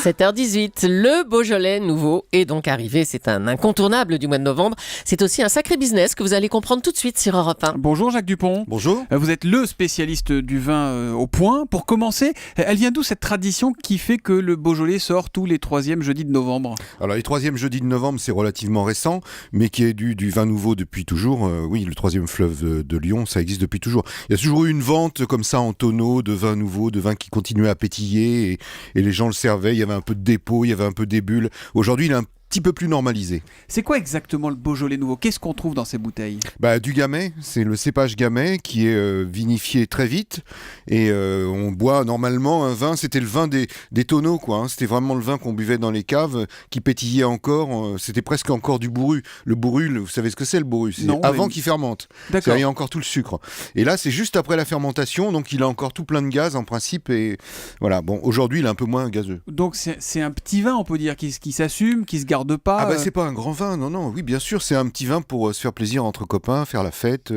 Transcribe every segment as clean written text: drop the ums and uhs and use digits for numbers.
7h18, le Beaujolais nouveau est donc arrivé. C'est un incontournable du mois de novembre. C'est aussi un sacré business que vous allez comprendre tout de suite sur Europe 1. Bonjour Jacques Dupont. Bonjour. Vous êtes le spécialiste du vin au point. Pour commencer, elle vient d'où cette tradition qui fait que le Beaujolais sort tous les troisièmes jeudis de novembre ? Alors les troisièmes jeudis de novembre, c'est relativement récent, mais qui est du vin nouveau depuis toujours. Oui, le troisième fleuve de Lyon, ça existe depuis toujours. Il y a toujours eu une vente comme ça en tonneaux de vin nouveau, de vin qui continuait à pétiller et les gens le servaient. Il y avait un peu de dépôt, il y avait un peu des bulles. Aujourd'hui, il est un petit peu plus normalisé. C'est quoi exactement le Beaujolais nouveau ? Qu'est-ce qu'on trouve dans ces bouteilles ? Du gamay, c'est le cépage gamay qui est vinifié très vite et on boit normalement un vin, c'était le vin des tonneaux quoi, hein. C'était vraiment le vin qu'on buvait dans les caves qui pétillait encore, c'était presque encore du bourru. Le bourru, vous savez ce que c'est le bourru ? C'est avant qu'il fermente. D'accord. Il y a encore tout le sucre. Et là c'est juste après la fermentation, donc il a encore tout plein de gaz en principe et voilà. Bon, aujourd'hui il est un peu moins gazeux. Donc c'est un petit vin on peut dire qui s'assume, qui se garde pas. C'est pas un grand vin, non, oui bien sûr, c'est un petit vin pour se faire plaisir entre copains, faire la fête,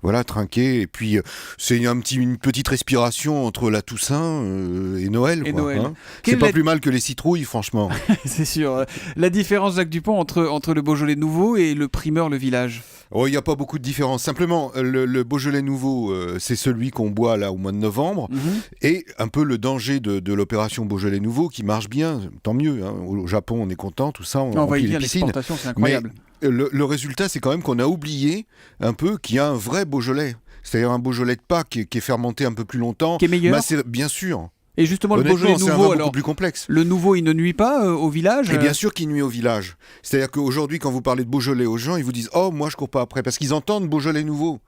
voilà, trinquer, et puis c'est une petite respiration entre la Toussaint et Noël. Hein. C'est pas plus mal que les citrouilles, franchement. C'est sûr. La différence, Jacques Dupont, entre le Beaujolais nouveau et le primeur Le Village ? Il n'y a pas beaucoup de différence. Simplement, le Beaujolais nouveau, c'est celui qu'on boit là au mois de novembre. Et un peu le danger de l'opération Beaujolais nouveau qui marche bien, tant mieux. Hein. Au Japon, on est content, tout ça, on remplit les piscines. L'exportation, c'est incroyable. Mais le résultat, c'est quand même qu'on a oublié un peu qu'il y a un vrai Beaujolais. C'est-à-dire un Beaujolais de Pâques qui est fermenté un peu plus longtemps. Qui est meilleur ? Bien sûr. Et justement, le Beaujolais nouveau, alors, plus complexe. Le nouveau, il ne nuit pas au village ? Et bien sûr qu'il nuit au village. C'est-à-dire qu'aujourd'hui, quand vous parlez de Beaujolais aux gens, ils vous disent « Oh, moi, je cours pas après », parce qu'ils entendent Beaujolais nouveau.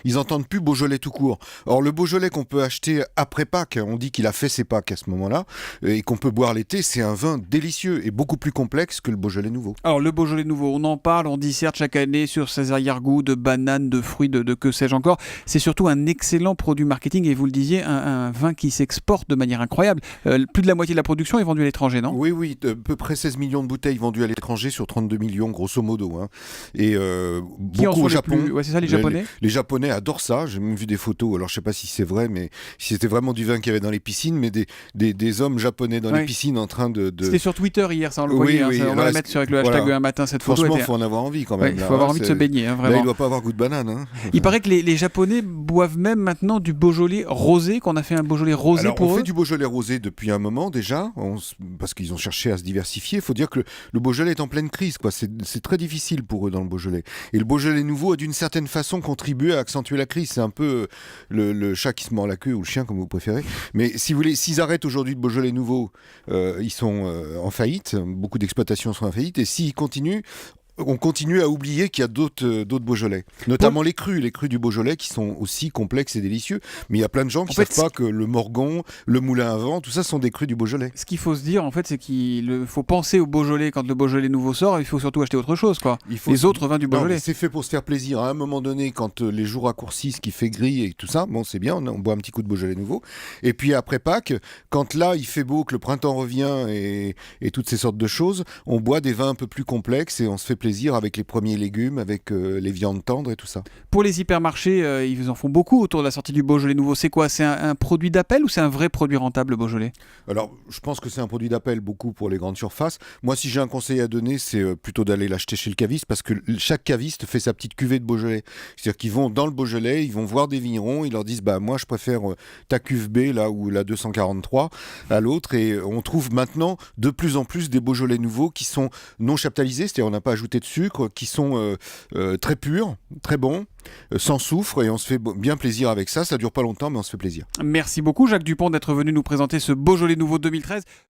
Ils entendent plus Beaujolais tout court. Or, le Beaujolais qu'on peut acheter après Pâques, on dit qu'il a fait ses Pâques à ce moment-là, et qu'on peut boire l'été, c'est un vin délicieux et beaucoup plus complexe que le Beaujolais nouveau. Alors, le Beaujolais nouveau, on en parle, on disserte chaque année sur ses arrière-goûts de bananes, de fruits, de que sais-je encore. C'est surtout un excellent produit marketing, et vous le disiez, un vin qui s'exporte de manière incroyable. Plus de la moitié de la production est vendue à l'étranger, non ? Oui, à peu près 16 millions de bouteilles vendues à l'étranger sur 32 millions, grosso modo. Hein. Et beaucoup au Japon. C'est ça, les Japonais ? Les Japonais adorent ça, j'ai même vu des photos, alors je sais pas si c'est vrai, mais si c'était vraiment du vin qu'il y avait dans les piscines, mais des hommes japonais dans les piscines en train de... C'était sur Twitter hier, ça on le voyait, on va la mettre avec le hashtag un matin, cette photo. Franchement, il faut en avoir envie quand même. Il faut avoir envie de se baigner, vraiment. Là, il doit pas avoir goût de banane. Hein. Il paraît que les Japonais boivent même maintenant du Beaujolais rosé, qu'on a fait un Beaujolais rosé pour eux. On fait du Beaujolais rosé depuis un moment déjà, parce qu'ils ont cherché à se diversifier. Il faut dire que le Beaujolais est en pleine crise, quoi. C'est très difficile pour eux dans le Beaujolais. Et le Beaujolais nouveau a d'une certaine façon contribué à accentuer la crise. C'est un peu le chat qui se mord la queue ou le chien comme vous préférez. Mais si vous voulez, s'ils arrêtent aujourd'hui de Beaujolais nouveau, ils sont en faillite. Beaucoup d'exploitations sont en faillite. Et s'ils continuent, on continue à oublier qu'il y a d'autres Beaujolais, notamment les crus du Beaujolais qui sont aussi complexes et délicieux. Mais il y a plein de gens qui ne savent pas que le Morgon, le Moulin à Vent, tout ça sont des crus du Beaujolais. Ce qu'il faut se dire, en fait, c'est qu'il faut penser au Beaujolais quand le Beaujolais nouveau sort. Il faut surtout acheter autre chose, quoi. Les autres vins du Beaujolais. C'est fait pour se faire plaisir. À un moment donné, quand les jours raccourcissent, qu'il fait gris et tout ça, bon, c'est bien, on boit un petit coup de Beaujolais nouveau. Et puis après Pâques, quand là, il fait beau, que le printemps revient et toutes ces sortes de choses, on boit des vins un peu plus complexes et on se fait plaisir avec les premiers légumes, avec les viandes tendres et tout ça. Pour les hypermarchés, ils en font beaucoup autour de la sortie du Beaujolais nouveau. C'est quoi ? C'est un produit d'appel ou c'est un vrai produit rentable, le Beaujolais ? Alors, je pense que c'est un produit d'appel beaucoup pour les grandes surfaces. Moi, si j'ai un conseil à donner, c'est plutôt d'aller l'acheter chez le caviste parce que chaque caviste fait sa petite cuvée de Beaujolais. C'est-à-dire qu'ils vont dans le Beaujolais, ils vont voir des vignerons, ils leur disent moi je préfère ta cuve B là ou la 243 à l'autre et on trouve maintenant de plus en plus des Beaujolais nouveaux qui sont non chaptalisés, c'est-à-dire on n'a pas ajouté de sucre, qui sont très purs, très bons, sans soufre et on se fait bien plaisir avec ça. Ça dure pas longtemps mais on se fait plaisir. Merci beaucoup Jacques Dupont d'être venu nous présenter ce Beaujolais nouveau 2013.